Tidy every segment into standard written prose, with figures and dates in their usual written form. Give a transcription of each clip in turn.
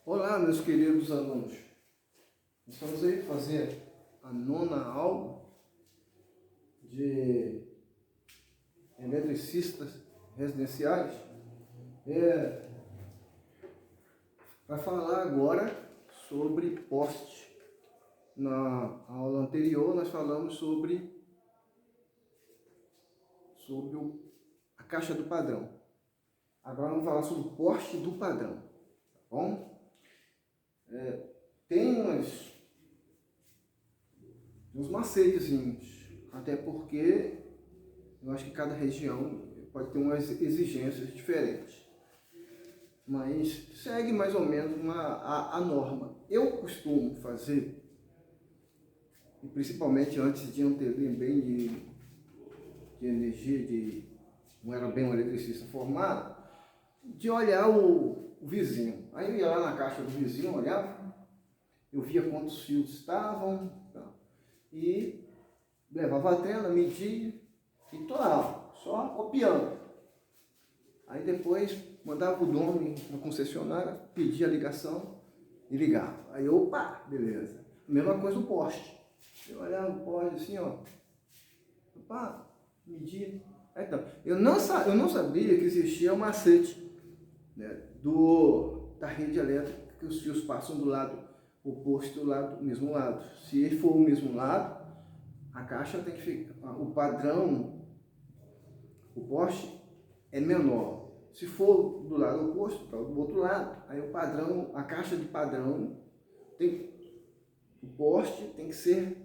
Olá, meus queridos alunos. Nós vamos aí fazer a 9ª aula de eletricistas residenciais. Para falar agora sobre poste. Na aula anterior nós falamos sobre a caixa do padrão. Agora vamos falar sobre o poste do padrão, tá bom? Tem uns macetezinhos, até porque eu acho que cada região pode ter umas exigências diferentes, mas segue mais ou menos a norma. Eu costumo fazer, e principalmente antes de entender bem de energia, não era bem um eletricista formado, de olhar o vizinho. Aí eu ia lá na caixa do vizinho, olhava, eu via quantos fios estavam, tá? E levava a tela, media e tô lá, só copiando. Aí depois mandava o dono na concessionária, pedia a ligação e ligava. Aí opa, beleza. Mesma coisa do poste. Eu olhava o poste assim, ó, opa, media. Então, eu não sabia que existia um macete, né, da rede elétrica, que os fios passam do lado oposto do mesmo lado. Se ele for o mesmo lado, a caixa tem que ficar, o padrão, o poste é menor. Se for do lado oposto, tá do outro lado, aí o padrão, a caixa de padrão, o poste tem que ser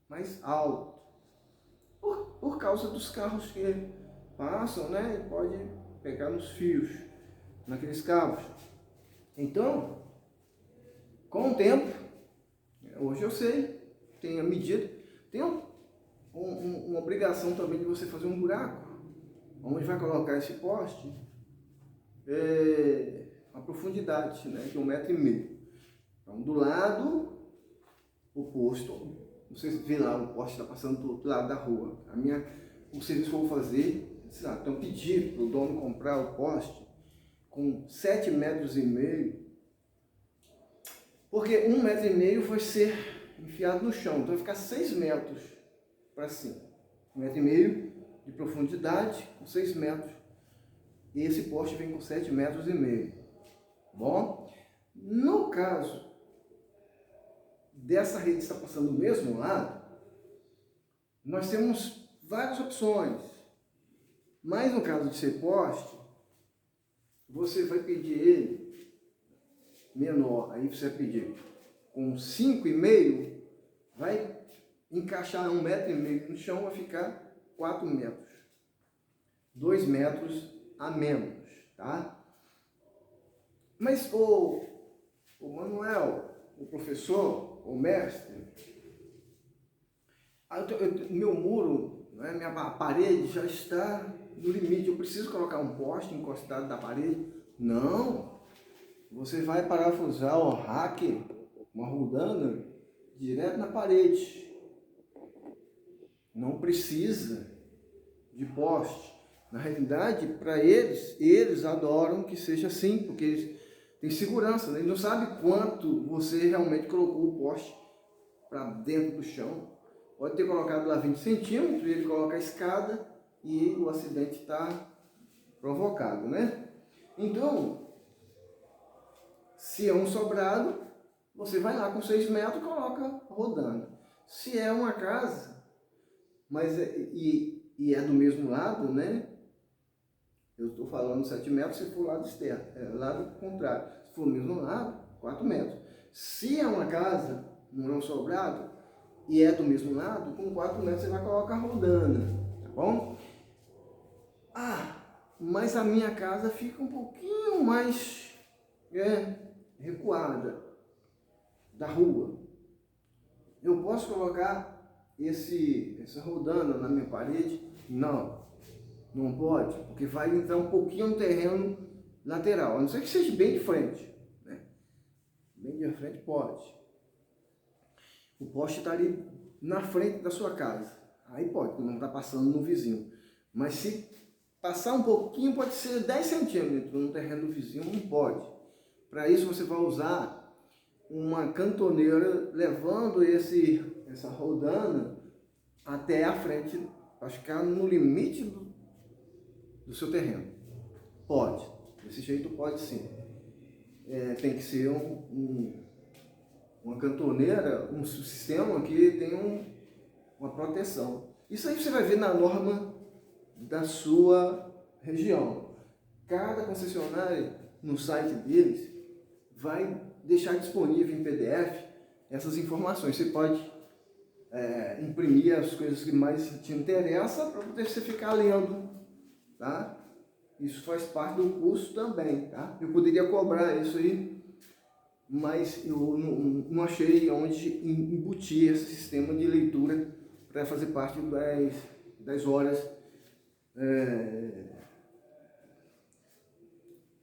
mais alto. Por causa dos carros que passam, né? E pode pegar nos fios, naqueles cabos. Então, com o tempo, hoje eu sei, tem a medida, tem uma obrigação também de você fazer um buraco, onde vai colocar esse poste, a profundidade, né, de 1,5 m. Então, do lado oposto, você vê lá o poste está passando do outro lado da rua. O serviço que eu vou fazer, então pedir para o dono comprar o poste com 7,5 m, porque 1,5 m vai ser enfiado no chão, então vai ficar 6 metros para cima. 1,5 m de profundidade com 6 metros. E esse poste vem com 7,5 metros. Bom, no caso dessa rede estar passando do mesmo lado, nós temos várias opções. Mas no caso de ser poste, você vai pedir ele menor, aí você vai pedir com 5,5, vai encaixar 1,5 m no chão, vai ficar 4 metros. 2 metros a menos, tá? Mas o Manuel, o professor, o mestre, meu muro, né, minha parede já está no limite, eu preciso colocar um poste encostado da parede? Não, você vai parafusar o rack, uma rodana, direto na parede. Não precisa de poste. Na realidade, para eles adoram que seja assim, porque eles têm segurança, né? Eles não sabem quanto você realmente colocou o poste para dentro do chão. Pode ter colocado lá 20 centímetros, ele coloca a escada e o acidente está provocado, né? Então, se é um sobrado, você vai lá com 6 metros e coloca rodando. Se é uma casa, mas e é do mesmo lado, né? Eu estou falando 7 metros se for lado externo, lado contrário. Se for o mesmo lado, 4 metros. Se é uma casa, não é um sobrado, e é do mesmo lado, com 4 metros você vai colocar rodana, tá bom? Mas a minha casa fica um pouquinho mais recuada da rua. Eu posso colocar essa rodana na minha parede? Não, não pode, porque vai entrar um pouquinho no terreno lateral, a não ser que seja bem de frente, né? Bem de frente pode. O poste está ali na frente da sua casa, aí pode, não está passando no vizinho. Mas se passar um pouquinho, pode ser 10 centímetros no terreno do vizinho, não pode. Para isso você vai usar uma cantoneira levando essa rodana até a frente, para ficar no limite do seu terreno. Pode, desse jeito pode sim. Tem que ser uma cantoneira, um sistema que tem uma proteção. Isso aí você vai ver na norma da sua região. Cada concessionária, no site deles, vai deixar disponível em PDF essas informações. Você pode imprimir as coisas que mais te interessam para poder você ficar lendo, tá? Isso faz parte do curso também, tá? Eu poderia cobrar isso aí, mas eu não achei onde embutir esse sistema de leitura para fazer parte das horas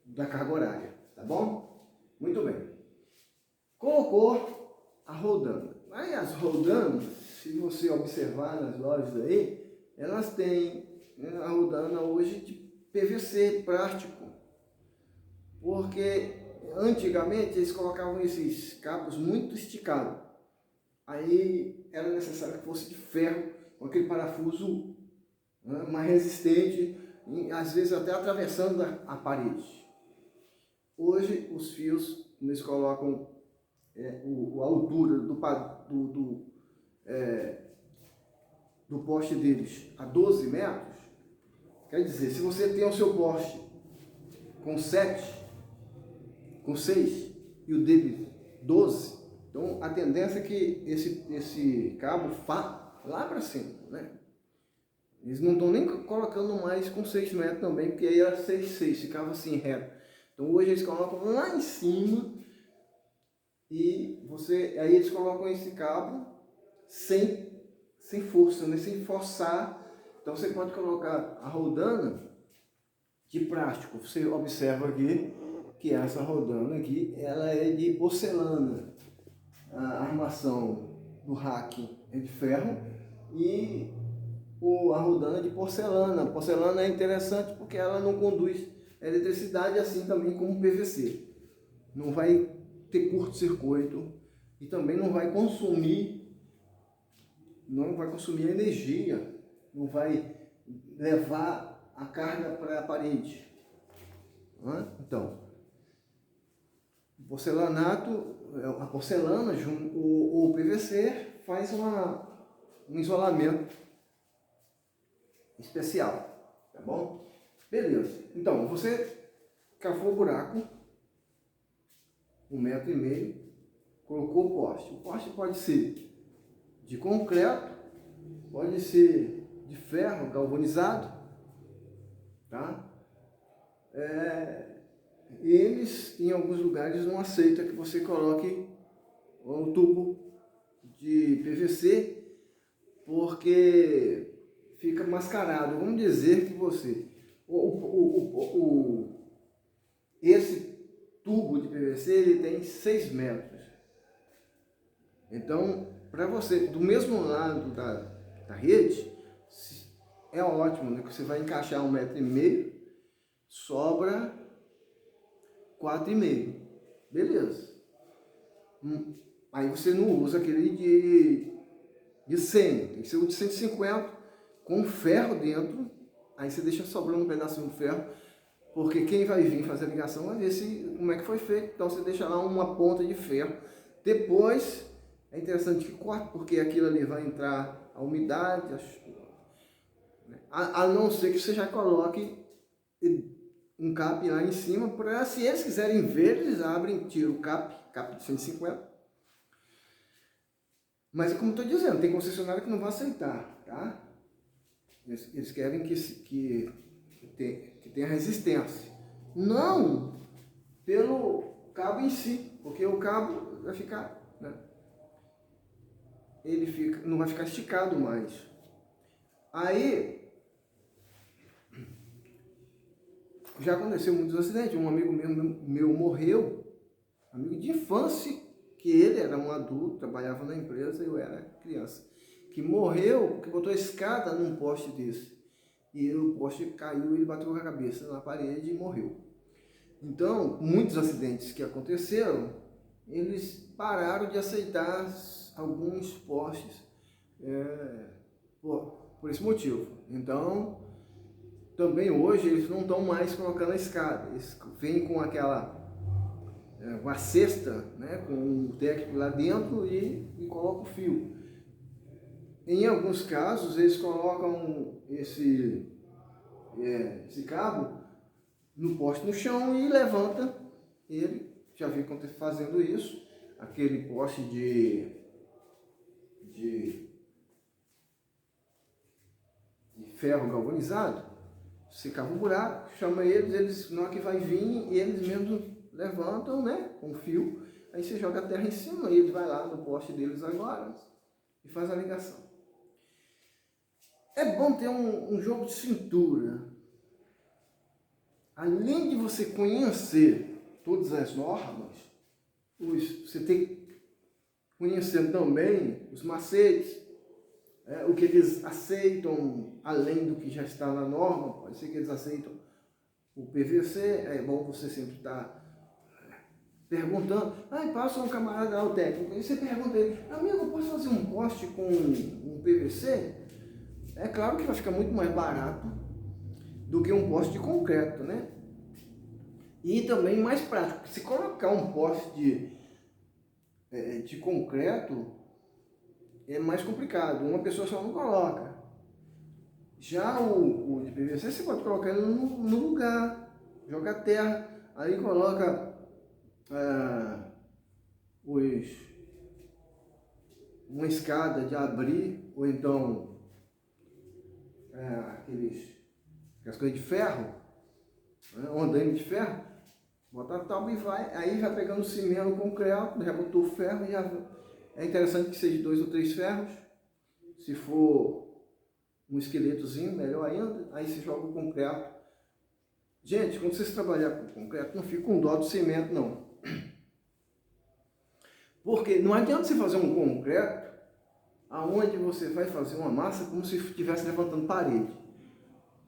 da carga horária, tá bom? Muito bem. Colocou a rodana. Aí as rodanas, se você observar nas lojas aí, elas têm a rodana hoje de PVC plástico, porque antigamente eles colocavam esses cabos muito esticados. Aí era necessário que fosse de ferro, com aquele parafuso mais resistente, e às vezes até atravessando a parede. Hoje os fios, eles colocam a altura do poste deles a 12 metros. Quer dizer, se você tem o seu poste com 7, com 6 e o dele 12, então a tendência é que esse cabo vá lá para cima, né? Eles não estão nem colocando mais com 6 metros também, porque aí era 6, ficava assim reto. Então hoje eles colocam lá em cima e aí eles colocam esse cabo sem força, né? Sem forçar. Então você pode colocar a rodana de plástico. Você observa aqui que essa rodana aqui, ela é de porcelana. A armação do rack é de ferro e a rodana é de porcelana. A porcelana é interessante porque ela não conduz eletricidade assim também como o PVC. Não vai ter curto-circuito e também não vai consumir energia, não vai levar a carga para a parede. Então, porcelanato, a porcelana ou o PVC faz um isolamento especial, tá bom? Beleza. Então, você cavou o buraco, 1,5 m, colocou o poste. O poste pode ser de concreto, pode ser de ferro galvanizado, tá? Eles, em alguns lugares, não aceitam que você coloque um tubo de PVC, porque fica mascarado. Vamos dizer que esse tubo de PVC ele tem 6 metros. Então, para você, do mesmo lado da rede, é ótimo, né? Que você vai encaixar 1,5 m, sobra 4,5. Beleza. Aí você não usa aquele de 100, tem que ser o de 150 com ferro dentro. Aí você deixa sobrando um pedacinho de ferro, porque quem vai vir fazer a ligação vai ver como é que foi feito. Então você deixa lá uma ponta de ferro. Depois é interessante que corte, porque aquilo ali vai entrar a umidade, a não ser que você já coloque um cap lá em cima, para se eles quiserem ver, eles abrem, tiram o cap de 150. Mas como estou dizendo, tem concessionário que não vai aceitar, tá? Eles querem que tenha resistência. Não pelo cabo em si, porque o cabo vai ficar, né? Não vai ficar esticado mais. Aí já aconteceu muitos acidentes. Um amigo meu morreu, amigo de infância, que ele era um adulto, trabalhava na empresa e eu era criança, que morreu porque botou a escada num poste desse. E o poste caiu e ele bateu com a cabeça na parede e morreu. Então, muitos acidentes que aconteceram, eles pararam de aceitar alguns postes por esse motivo. Então, também hoje eles não estão mais colocando a escada, eles vêm com uma cesta, né, com o técnico lá dentro e colocam o fio. Em alguns casos eles colocam esse cabo no poste no chão e levanta ele. Já vi fazendo isso, aquele poste de ferro galvanizado. Você cava um buraco, chama eles na hora que vai vir, eles mesmos levantam, né, com fio, aí você joga a terra em cima e ele vai lá no poste deles agora e faz a ligação. É bom ter um jogo de cintura. Além de você conhecer todas as normas, você tem que conhecer também os macetes, o que eles aceitam além do que já está na norma. Pode ser que eles aceitam o PVC, é bom você sempre estar perguntando. Passa um camarada lá, o técnico, e você pergunta a ele: amigo, eu posso fazer um poste com um PVC? É claro que vai ficar muito mais barato do que um poste de concreto, né? E também mais prático. Se colocar um poste de concreto é mais complicado, uma pessoa só não coloca. Já o de PVC você pode colocar ele no lugar, joga terra, aí coloca uma escada de abrir, ou então aquelas coisas de ferro, né, um andaime de ferro, bota a tábua e aí vai pegando cimento, concreto, já botou o ferro, é interessante que seja 2 ou 3 ferros, se for um esqueletozinho, melhor ainda, aí você joga o concreto. Gente, quando vocês trabalharem com concreto, não fica com dó do cimento, não. Porque não adianta você fazer um concreto aonde você vai fazer uma massa como se estivesse levantando parede.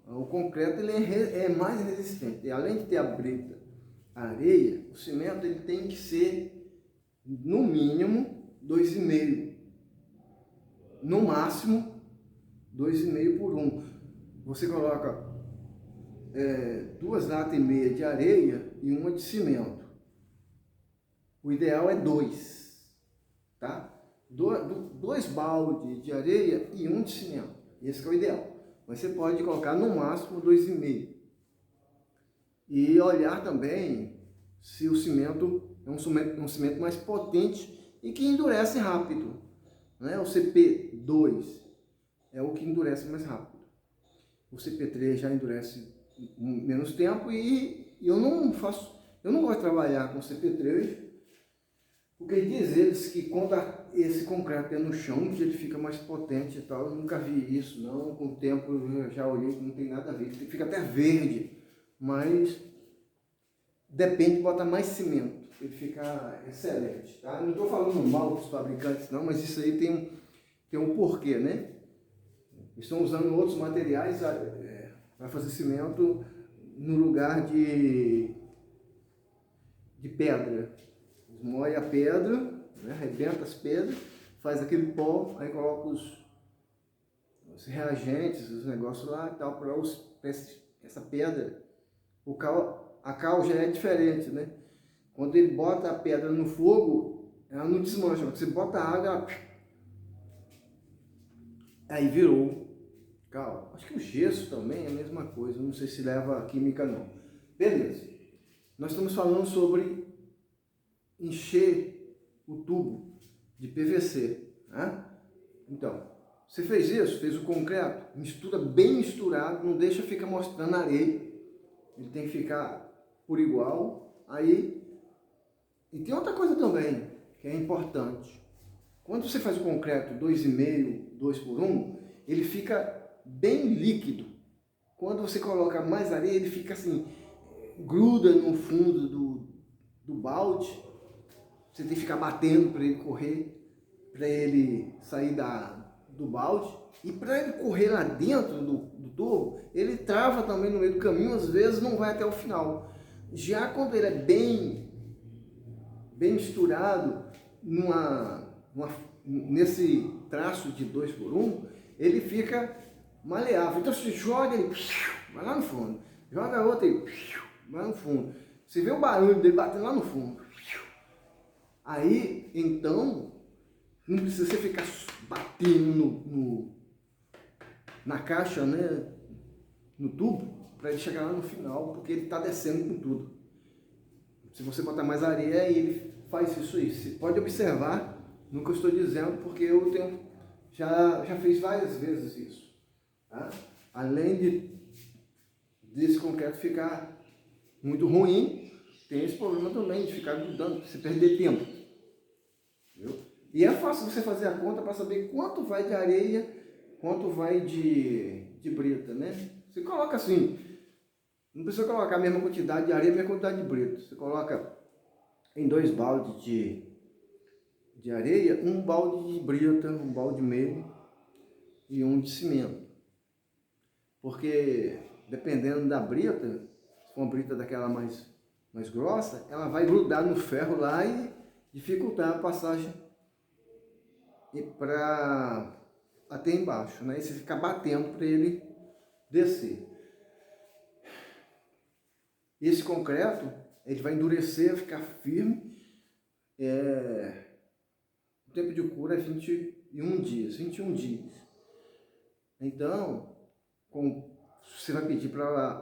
O concreto ele é mais resistente. E além de ter a brita, a areia, o cimento ele tem que ser, no mínimo, 2,5. No máximo, 2,5 por 1. Você coloca 2,5 latas de areia e uma de cimento. O ideal é 2, tá? 2 baldes de areia e um de cimento. Esse que é o ideal. Mas você pode colocar no máximo 2,5. E olhar também se o cimento é um cimento mais potente e que endurece rápido, né? O CP2 é o que endurece mais rápido. O CP3 já endurece menos tempo e eu não gosto de trabalhar com CP3, porque diz eles que quando esse concreto é no chão, ele fica mais potente e tal. Eu nunca vi isso, não. Com o tempo eu já olhei que não tem nada a ver. Fica até verde, mas depende de botar mais cimento. Ele fica excelente, tá? Não estou falando mal dos fabricantes, não, mas isso aí tem um porquê, né? Estão usando outros materiais para fazer cimento no lugar de pedra. Moe a pedra, né, arrebenta as pedras, faz aquele pó, aí coloca os reagentes, os negócios lá e tal, para essa pedra. A cal já é diferente, né? Quando ele bota a pedra no fogo, ela não desmancha. Quando você bota a água, aí virou cal. Acho que o gesso também é a mesma coisa, não sei se leva química não. Beleza. Nós estamos falando sobre encher o tubo de PVC, né? Então, você fez isso, fez o concreto, mistura bem misturado, não deixa ficar mostrando areia, ele tem que ficar por igual. Aí, e tem outra coisa também que é importante, quando você faz o concreto 2,5, 2 por 1, ele fica bem líquido. Quando você coloca mais areia, ele fica assim, gruda no fundo do balde. Você tem que ficar batendo para ele correr, para ele sair do balde. E para ele correr lá dentro do tubo, ele trava também no meio do caminho, às vezes não vai até o final. Já quando ele é bem misturado nesse traço de 2 por 1, ele fica maleável. Então você joga ele, vai lá no fundo. Joga outra e vai no fundo. Você vê o barulho dele batendo lá no fundo. Aí, então, não precisa você ficar batendo na caixa, né, no tubo, para ele chegar lá no final, porque ele está descendo com tudo. Se você botar mais areia, ele faz isso aí. Você pode observar no que eu estou dizendo, porque eu já fiz várias vezes isso. Tá? Além desse concreto ficar muito ruim, tem esse problema também de ficar grudando, você perder tempo. Viu? E é fácil você fazer a conta para saber quanto vai de areia, quanto vai de brita, né? Você coloca assim, não precisa colocar a mesma quantidade de areia, a mesma quantidade de brita. Você coloca em 2 baldes de areia, 1 balde de brita, 1 balde e meio e 1 de cimento. Porque dependendo da brita, se for uma brita daquela mais grossa, ela vai grudar no ferro lá e dificultar a passagem para até embaixo, né? E você fica batendo para ele descer. Esse concreto, ele vai endurecer, ficar firme. O tempo de cura é 21 dias, 21 dias. Então, você vai pedir para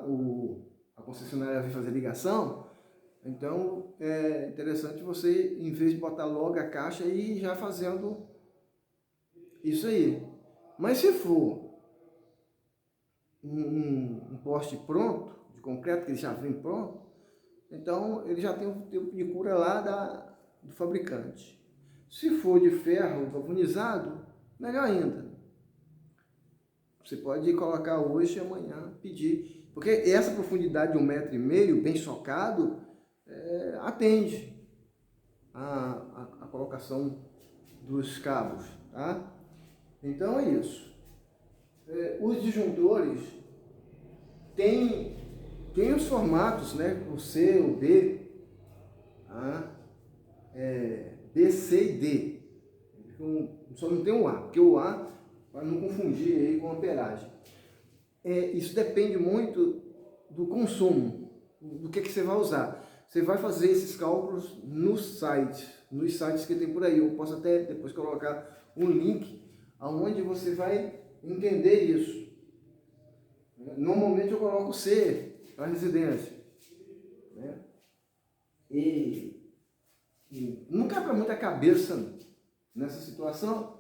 a concessionária vir fazer ligação, então é interessante você, em vez de botar logo a caixa, ir já fazendo isso aí. Mas se for um poste pronto, de concreto, que ele já vem pronto, então ele já tem o tempo de cura lá do fabricante. Se for de ferro galvanizado, melhor ainda. Você pode colocar hoje e amanhã pedir. Porque essa profundidade de 1,5 m, bem socado, atende a colocação dos cabos. Tá? Então é isso. Os disjuntores têm os formatos, né? O C, o D, tá? B, C e D. Só não tem o A, porque o A, para não confundir aí com amperagem. Isso depende muito do consumo, do que você vai usar. Você vai fazer esses cálculos nos sites que tem por aí. Eu posso até depois colocar um link aonde você vai entender isso. Normalmente eu coloco C para residência, né? E não quebra para muita cabeça nessa situação.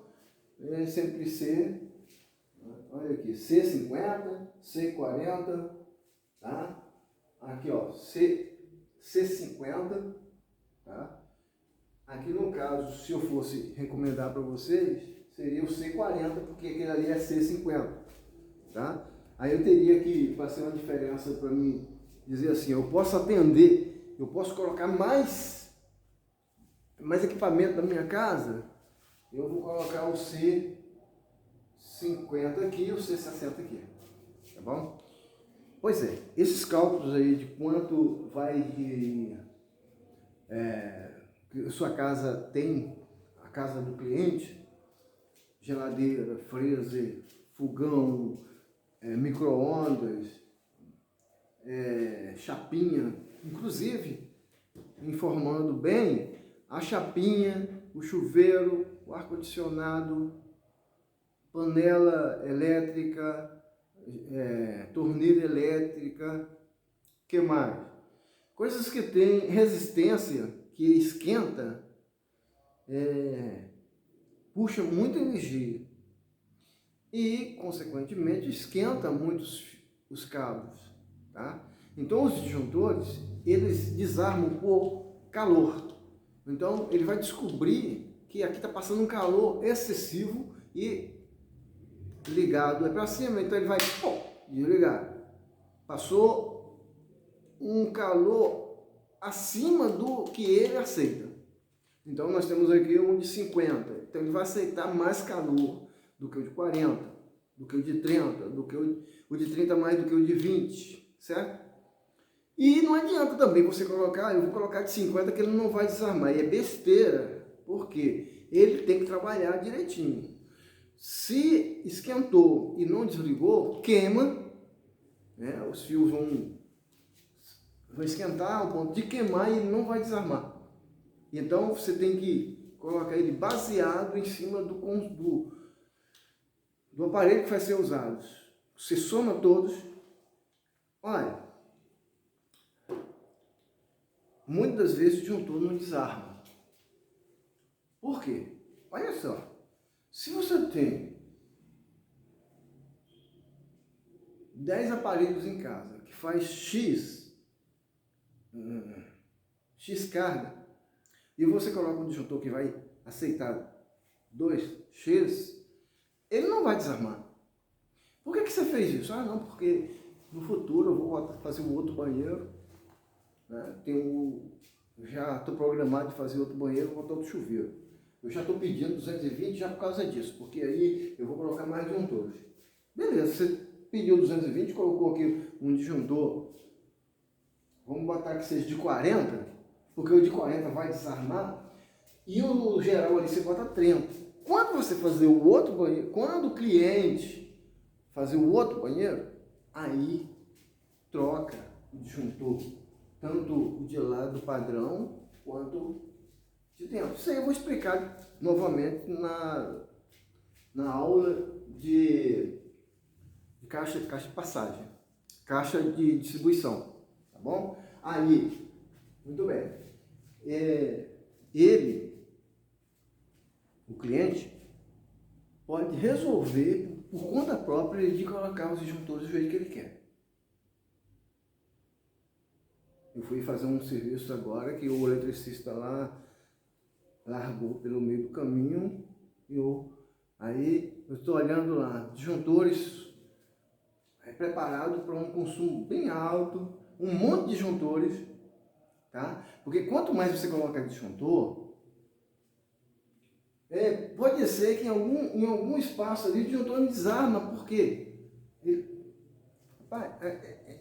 É sempre C, olha aqui, C50, C40, tá? Aqui ó, C50, tá? Aqui no caso, se eu fosse recomendar para vocês, seria o C40, porque aquele ali é C50, tá? Aí eu teria que fazer uma diferença para mim dizer assim, eu posso atender, eu posso colocar mais equipamento na minha casa, eu vou colocar o C50 aqui e o C60 aqui, tá bom? Pois é, esses cálculos aí de quanto vai que sua casa tem, a casa do cliente, geladeira, freezer, fogão, micro-ondas, chapinha, inclusive, informando bem, a chapinha, o chuveiro, o ar-condicionado, panela elétrica, torneira elétrica, que mais? Coisas que têm resistência, que esquenta, puxa muita energia e, consequentemente, esquenta muito os cabos, tá? Então, os disjuntores, eles desarmam por calor. Então, ele vai descobrir que aqui está passando um calor excessivo e ligado é para cima, então ele vai desligar. Passou um calor acima do que ele aceita. Então, nós temos aqui um de 50. Então, ele vai aceitar mais calor do que o de 40, do que o de 30, do que o de 30 mais do que o de 20, certo? E não adianta também você colocar, eu vou colocar de 50 que ele não vai desarmar. E é besteira, porque ele tem que trabalhar direitinho. Se esquentou e não desligou, queima, né? Os fios vão esquentar ao ponto de queimar e ele não vai desarmar. Então você tem que colocar ele baseado em cima do aparelho que vai ser usado. Você soma todos. Olha, muitas das vezes o disjuntor não desarma. Por quê? Olha só, se você tem 10 aparelhos em casa que faz X carga, e você coloca um disjuntor que vai aceitar 2X, ele não vai desarmar. Por que você fez isso? Ah, não, porque no futuro eu vou fazer um outro banheiro, né? Já estou programado de fazer outro banheiro, vou botar outro chuveiro. Eu já estou pedindo 220 já por causa disso, porque aí eu vou colocar mais disjuntores. Beleza, você pediu 220, colocou aqui um disjuntor, vamos botar que seja de 40, porque o de 40 vai desarmar, e o geral ali você bota 30. Quando você fazer o outro banheiro, quando o cliente fazer o outro banheiro, aí troca o disjuntor, tanto o de lá do padrão, quanto de dentro. Isso aí eu vou explicar novamente na aula de caixa de passagem, caixa de distribuição, tá bom? Aí, muito bem, o cliente, pode resolver por conta própria de colocar os disjuntores do jeito que ele quer. Eu fui fazer um serviço agora que o eletricista lá largou pelo meio do caminho e aí eu estou olhando lá, disjuntores preparado para um consumo bem alto, um monte de disjuntores, tá? Porque quanto mais você coloca disjuntor, pode ser que em algum espaço ali o disjuntor não desarma, porque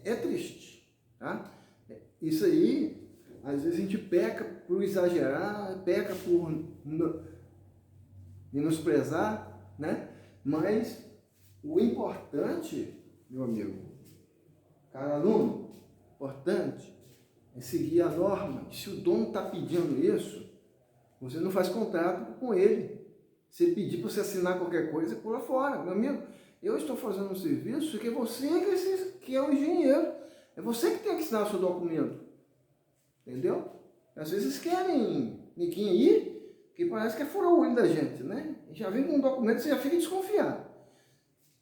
é triste, tá? Isso aí, às vezes a gente peca por exagerar, peca por menosprezar, né? Mas o importante, meu amigo, cara aluno, importante é seguir a norma. Se o dono está pedindo isso, você não faz contrato com ele. Se ele pedir para você assinar qualquer coisa, pula fora. Meu amigo, eu estou fazendo um serviço que é você que é o engenheiro. É você que tem que assinar o seu documento. Entendeu? Às vezes querem ninguém aí, que parece que é furar o olho da gente, né? Já vem com um documento, você já fica desconfiado.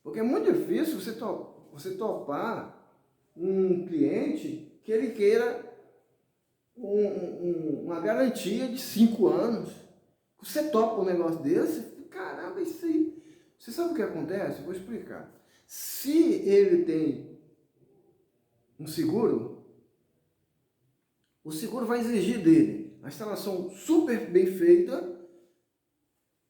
Porque é muito difícil você topar um cliente que ele queira uma garantia de 5 anos. Você topa um negócio desse, caramba, isso aí. Você sabe o que acontece? Eu vou explicar. Se ele tem um seguro, o seguro vai exigir dele a instalação super bem feita,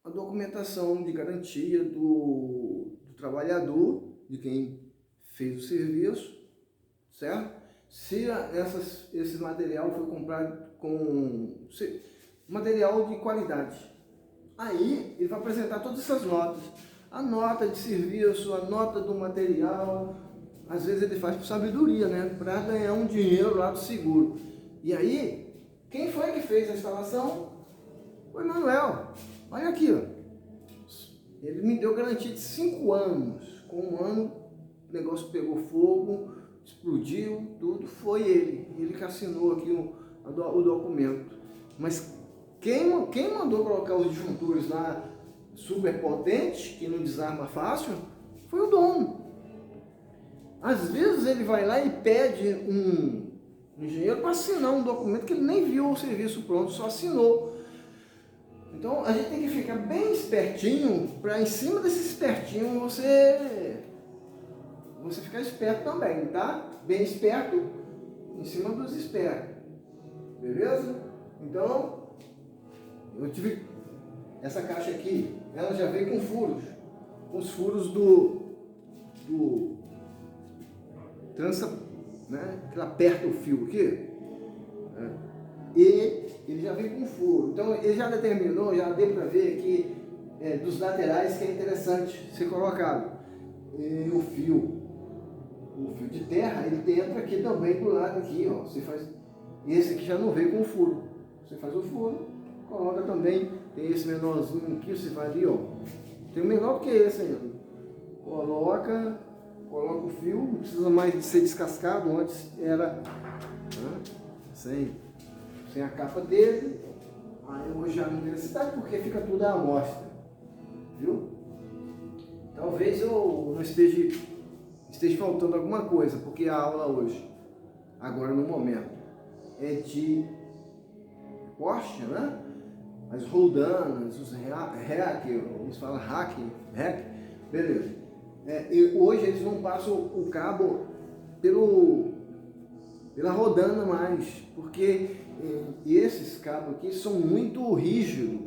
a documentação de garantia do trabalhador, de quem fez o serviço, certo? Se esse material foi comprado com material de qualidade, aí ele vai apresentar todas essas notas, a nota de serviço, a nota do material. Às vezes ele faz por sabedoria, né? Para ganhar um dinheiro lá do seguro. E aí, quem foi que fez a instalação? Foi o Manuel. Olha aqui, ó. Ele me deu garantia de 5 anos. Com 1 ano, o negócio pegou fogo, explodiu, tudo. Foi ele. Ele que assinou aqui o documento. Mas quem mandou colocar os disjuntores lá super potentes, que não desarma fácil, foi o dono. Às vezes ele vai lá e pede um engenheiro para assinar um documento que ele nem viu o serviço pronto, só assinou. Então a gente tem que ficar bem espertinho, para em cima desse espertinho você ficar esperto também, tá? Bem esperto em cima dos espertos. Beleza? Então, eu tive essa caixa aqui, ela já veio com furos. Com os furos do trança né? Que ela aperta o fio aqui, né? E ele já vem com furo. Então ele já determinou, já deu para ver que dos laterais que é interessante ser colocado. E o fio de terra, ele entra aqui também do lado aqui, ó. Você faz, esse aqui já não veio com furo. Você faz o furo, coloca também, tem esse menorzinho aqui, você vai ali, ó. Tem um menor que esse aí, coloca o fio, não precisa mais de ser descascado, antes era, né, sem a capa dele. Aí hoje já não tem necessidade porque fica tudo à amostra, viu? Talvez eu não esteja faltando alguma coisa, porque a aula hoje, agora no momento, é de poste, né? As roldanas, os hack, eles falam hack, beleza. E hoje eles não passam o cabo pela rodana mais, porque esses cabos aqui são muito rígidos.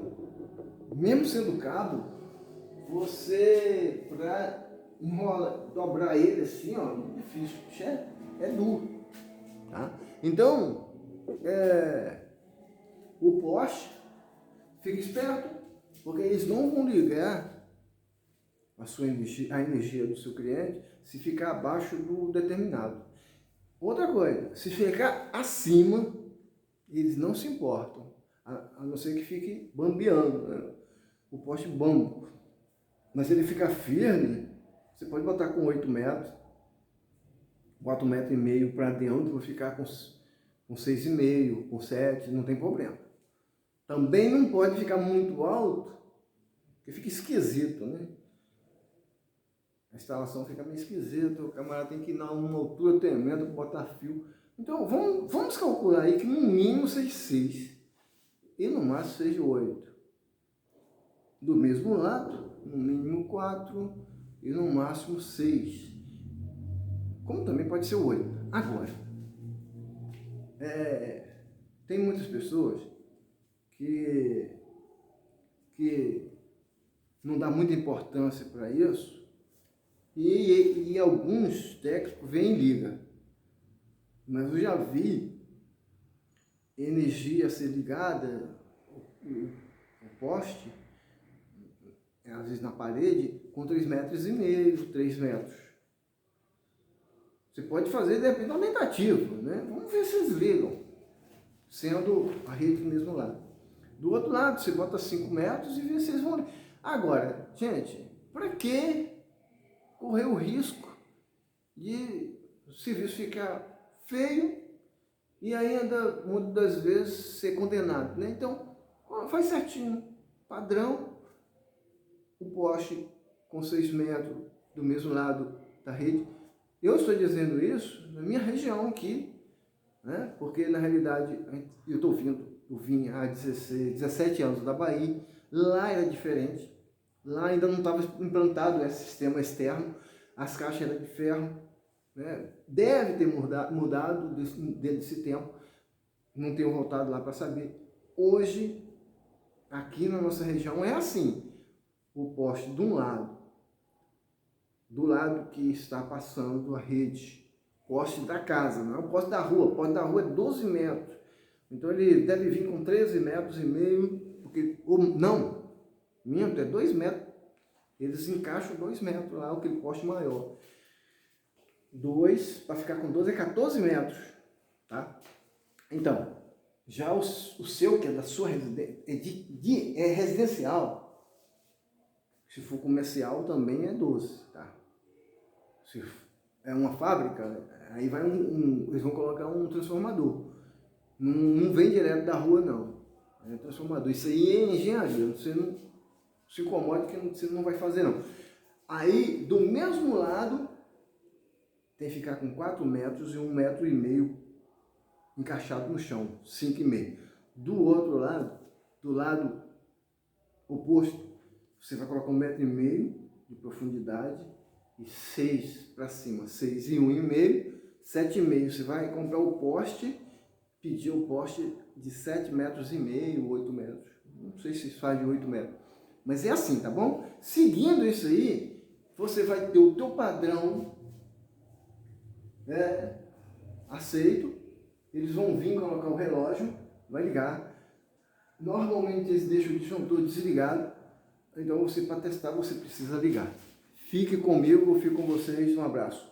Mesmo sendo cabo, você, para dobrar ele assim, ó, é difícil, é duro. Tá? Então, o poste, fica esperto, porque eles não vão ligar a energia do seu cliente se ficar abaixo do determinado. Outra coisa, se ficar acima, eles não se importam, a não ser que fique bambeando, né? O poste bambo. Mas se ele ficar firme, você pode botar com 8 metros, bota 1,5 metro para dentro, vai ficar com 6,5, com 7, não tem problema. Também não pode ficar muito alto, porque fica esquisito, né? A instalação fica meio esquisita, o camarada tem que ir a uma altura tremenda para botar fio. Então vamos calcular aí que no mínimo seja 6 e no máximo seja 8. Do mesmo lado, no mínimo 4 e no máximo 6. Como também pode ser 8. Agora, tem muitas pessoas que não dá muita importância para isso e alguns técnicos vêm e ligam. Mas eu já vi energia ser ligada, o poste, às vezes na parede, com 3,5 metros, 3 metros. Você pode fazer, depende da tentativa, né? Vamos ver se eles ligam, sendo a rede do mesmo lado. Do outro lado, você bota 5 metros e vê se eles vão... Agora, gente, para que correr o risco de o serviço ficar feio e ainda, muitas das vezes, ser condenado, né? Então, faz certinho, padrão, o poste com 6 metros do mesmo lado da rede. Eu estou dizendo isso na minha região aqui, né? Porque na realidade eu vim há 17 anos da Bahia, lá era diferente, lá ainda não estava implantado esse sistema externo, as caixas eram de ferro, né? Deve ter mudado dentro desse tempo, não tenho voltado lá para saber. Hoje, aqui na nossa região é assim, o poste de um lado, do lado que está passando a rede, poste da casa, não é o poste da rua. O poste da rua é 12 metros. Então ele deve vir com 13,5 metros, porque, não, minto, é 2 metros. Eles encaixam 2 metros lá, aquele poste maior. 2, para ficar com 12 é 14 metros, tá? Então, já o seu, que é da sua residência, é residencial. Se for comercial também é 12, tá? Se é uma fábrica, aí vai eles vão colocar um transformador. Não vem direto da rua, não. É transformador. Isso aí é engenharia. Você não se incomode que você não vai fazer, não. Aí, do mesmo lado, tem que ficar com 4 metros e 1,5 metro encaixado no chão. 5,5. Do outro lado, do lado oposto, você vai colocar 1,5 metro de profundidade e 6 para cima, 6 e 1,5, 7,5. Você vai comprar o poste, pedir o poste de 7,5 metros, 8 metros. Não sei se faz de 8 metros, mas é assim, tá bom? Seguindo isso aí, você vai ter o teu padrão, né, aceito, eles vão vir colocar o relógio, vai ligar. Normalmente eles deixam o disjuntor desligado, então você, para testar, você precisa ligar. Fique comigo, eu fico com vocês, um abraço.